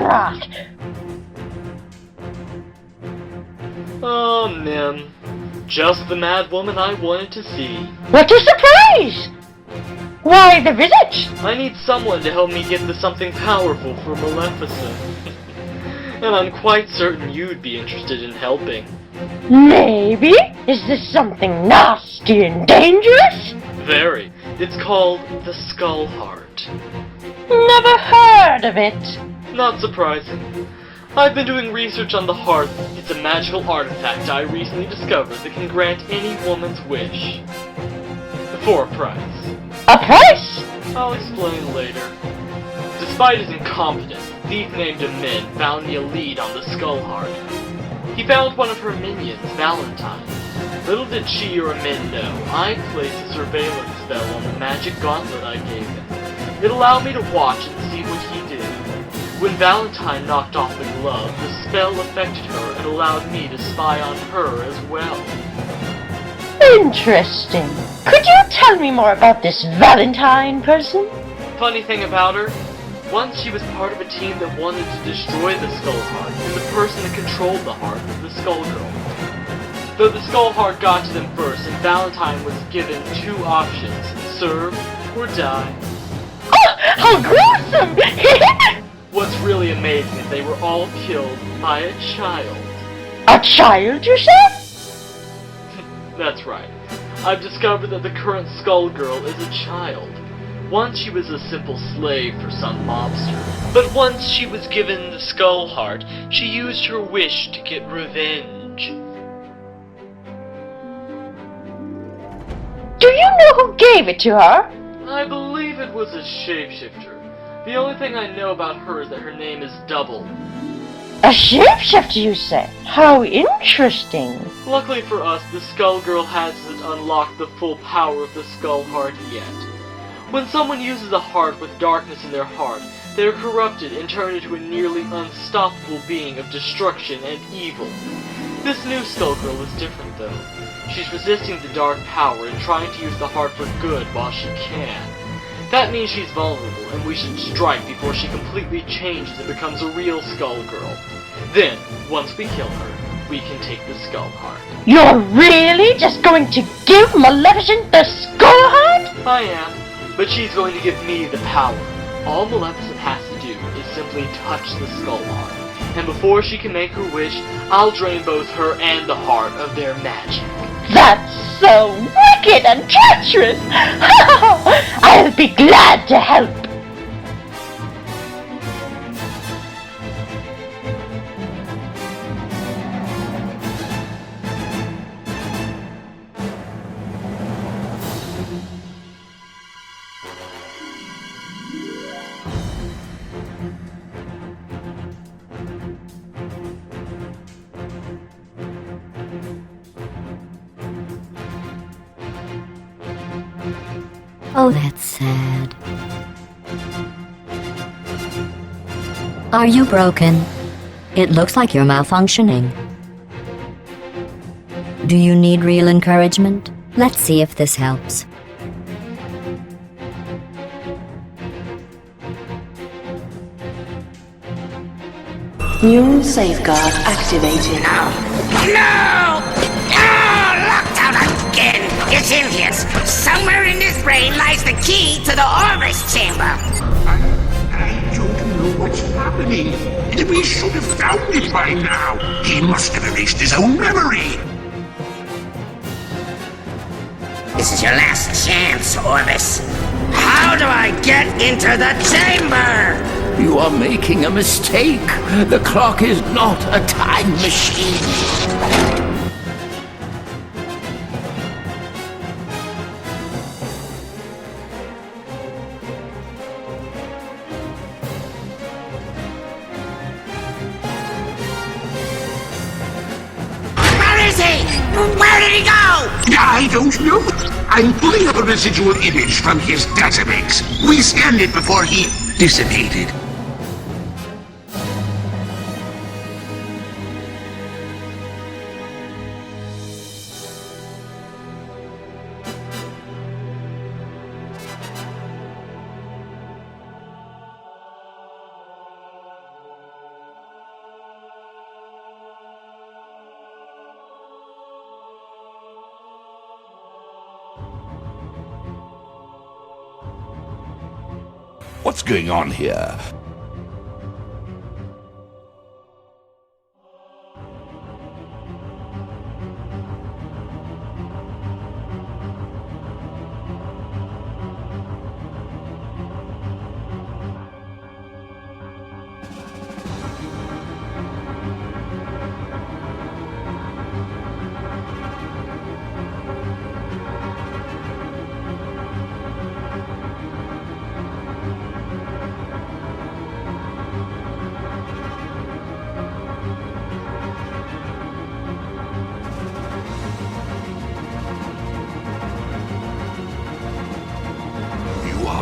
Monzenrath! Oh, Mim. Just the mad woman I wanted to see. What a surprise! Why the visit? I need someone to help me get the something powerful for Maleficent. And I'm quite certain you'd be interested in helping. Maybe? Is this something nasty and dangerous? Very. It's called the Skullheart. Never heard of it. Not surprising. I've been doing research on the heart. It's a magical artifact I recently discovered that can grant any woman's wish. For a price. A price? I'll explain later. Despite his incompetence, a thief named Min found me a lead on the Skullheart. He found one of her minions, Valentine. Little did she or Min know, I placed a surveillance spell on the magic gauntlet I gave him. It allowed me to watch and see what he did. When Valentine knocked off the glove, the spell affected her and allowed me to spy on her as well. Interesting. Could you tell me more about this Valentine person? Funny thing about her, once she was part of a team that wanted to destroy the Skullheart, and the person that controlled the heart was the Skullgirl. Though the Skullheart got to them first, and Valentine was given two options, serve or die. Oh, how gruesome! What's really amazing is they were all killed by a child. A child, you said? That's right. I've discovered that the current Skullgirl is a child. Once she was a simple slave for some mobster. But once she was given the Skullheart, she used her wish to get revenge. Do you know who gave it to her? I believe it was a shapeshifter. The only thing I know about her is that her name is Double. A shapeshifter, you say? How interesting. Luckily for us, the Skullgirl hasn't unlocked the full power of the Skullheart yet. When someone uses a heart with darkness in their heart, they are corrupted and turned into a nearly unstoppable being of destruction and evil. This new Skullgirl is different though. She's resisting the dark power and trying to use the heart for good while she can. That means she's vulnerable, and we should strike before she completely changes and becomes a real Skullgirl. Then, once we kill her, we can take the Skullheart. You're really just going to give Maleficent the Skullheart? I am, but she's going to give me the power. All Maleficent has to do is simply touch the Skullheart. And before she can make her wish, I'll drain both her and the heart of their magic. That's so wicked and treacherous! I'll be glad to help! Oh, that's sad. Are you broken? It looks like you're malfunctioning. Do you need real encouragement? Let's see if this helps. New safeguard activated. No! Locked out again! It's Indians! Somewhere in this brain lies the key to the Orvus Chamber! I don't know what's happening. We should have found it by now. He must have erased his own memory. This is your last chance, Orvus. How do I get into the chamber? You are making a mistake. The clock is not a time machine. Where did he go? I don't know. I'm pulling up a residual image from his database. We scanned it before he dissipated. what's going on here.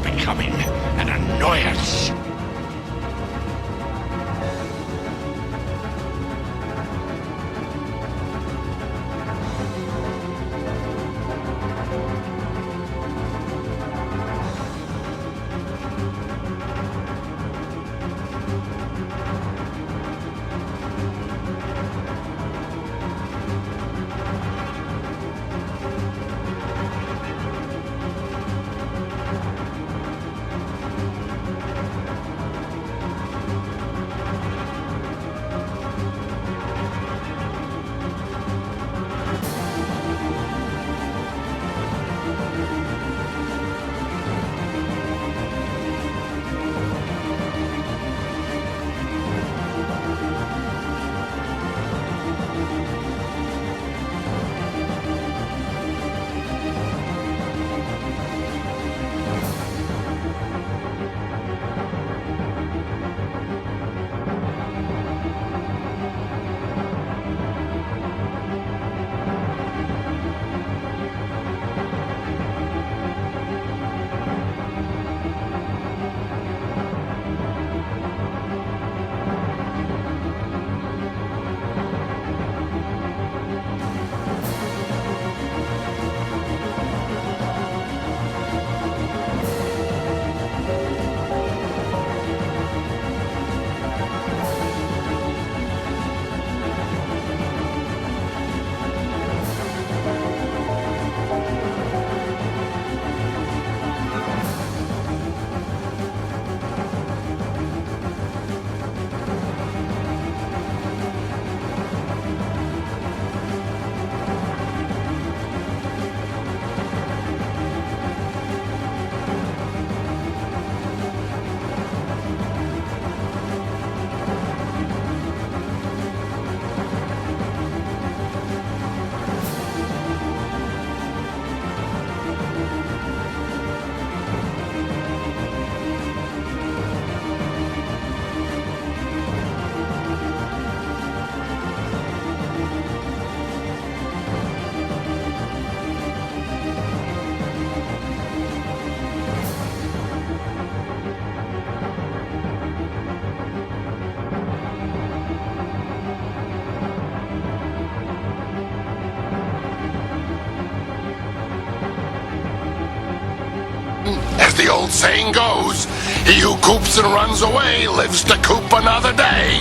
Becoming an annoyance. As the old saying goes, he who coops and runs away lives to coop another day.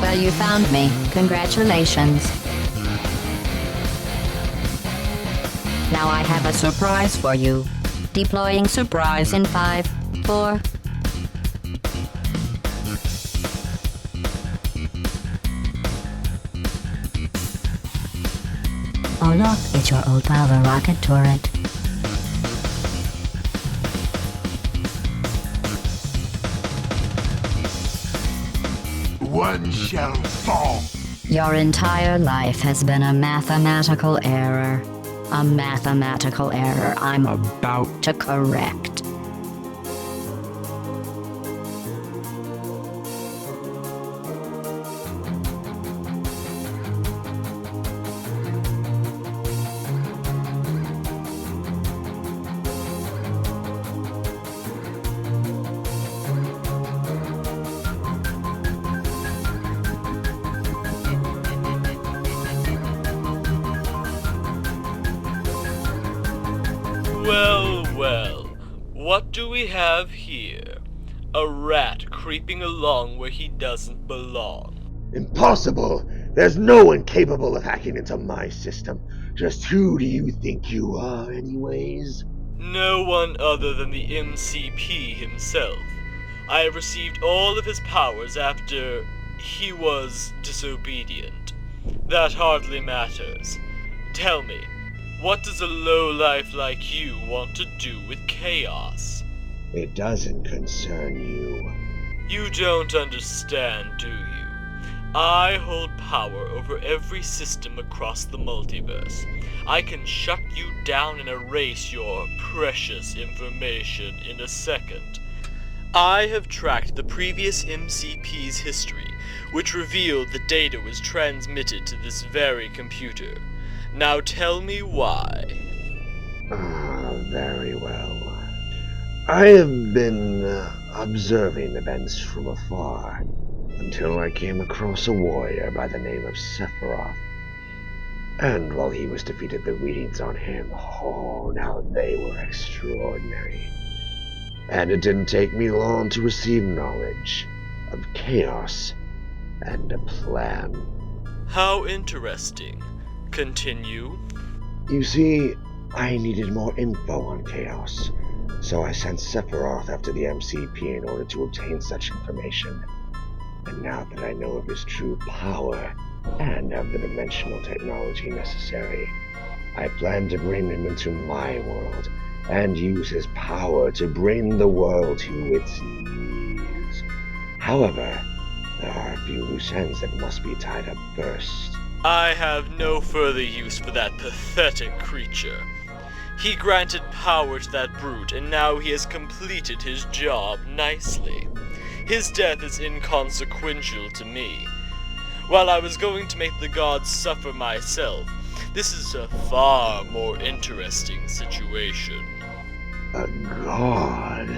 Well, you found me. Congratulations. Now I have a surprise for you. Deploying surprise in 5, 4... Oh look, it's your old pal, the rocket turret. One shall fall. Your entire life has been a mathematical error. A mathematical error I'm about to correct. Well, what do we have here? A rat creeping along where he doesn't belong. Impossible! There's no one capable of hacking into my system. Just who do you think you are, anyways? No one other than the MCP himself. I have received all of his powers after he was disobedient. That hardly matters. Tell me, what does a lowlife like you want to do with chaos? It doesn't concern you. You don't understand, do you? I hold power over every system across the multiverse. I can shut you down and erase your precious information in a second. I have tracked the previous MCP's history, which revealed the data was transmitted to this very computer. Now tell me why. Very well. I have been observing events from afar until I came across a warrior by the name of Sephiroth. And while he was defeated, the readings on him, now they were extraordinary. And it didn't take me long to receive knowledge of chaos and a plan. How interesting. Continue. You see, I needed more info on chaos, so I sent Sephiroth after the MCP in order to obtain such information. And now that I know of his true power, and have the dimensional technology necessary, I plan to bring him into my world, and use his power to bring the world to its knees. However, there are a few loose ends that must be tied up first. I have no further use for that pathetic creature. He granted power to that brute, and now he has completed his job nicely. His death is inconsequential to me. While I was going to make the gods suffer myself, this is a far more interesting situation. A god?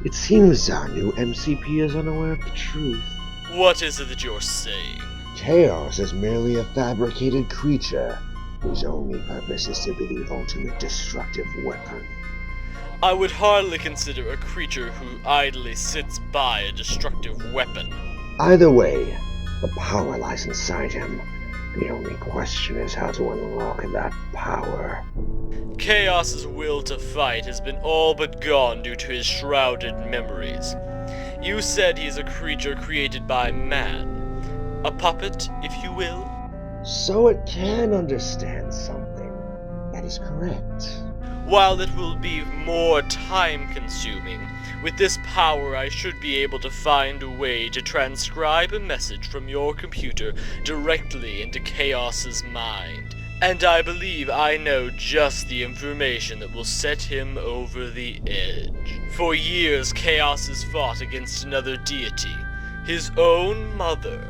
It seems our new MCP is unaware of the truth. What is it that you're saying? Chaos is merely a fabricated creature whose only purpose is to be the ultimate destructive weapon. I would hardly consider a creature who idly sits by a destructive weapon. Either way, the power lies inside him. The only question is how to unlock that power. Chaos's will to fight has been all but gone due to his shrouded memories. You said he is a creature created by man. A puppet, if you will? So it can understand something. That is correct. While it will be more time-consuming, with this power I should be able to find a way to transcribe a message from your computer directly into Chaos's mind. And I believe I know just the information that will set him over the edge. For years, Chaos has fought against another deity, his own mother.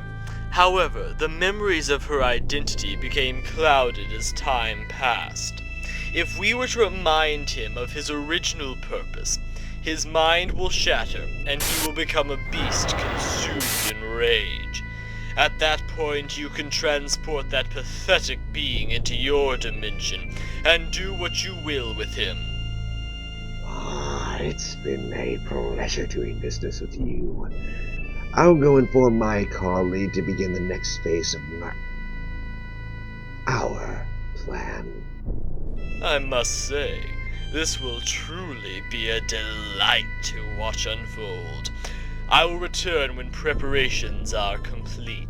However, the memories of her identity became clouded as time passed. If we were to remind him of his original purpose, his mind will shatter, and he will become a beast consumed in rage. At that point, you can transport that pathetic being into your dimension, and do what you will with him. It's been a pleasure doing business with you. I'll go inform my colleague to begin the next phase of our plan. I must say, this will truly be a delight to watch unfold. I will return when preparations are complete.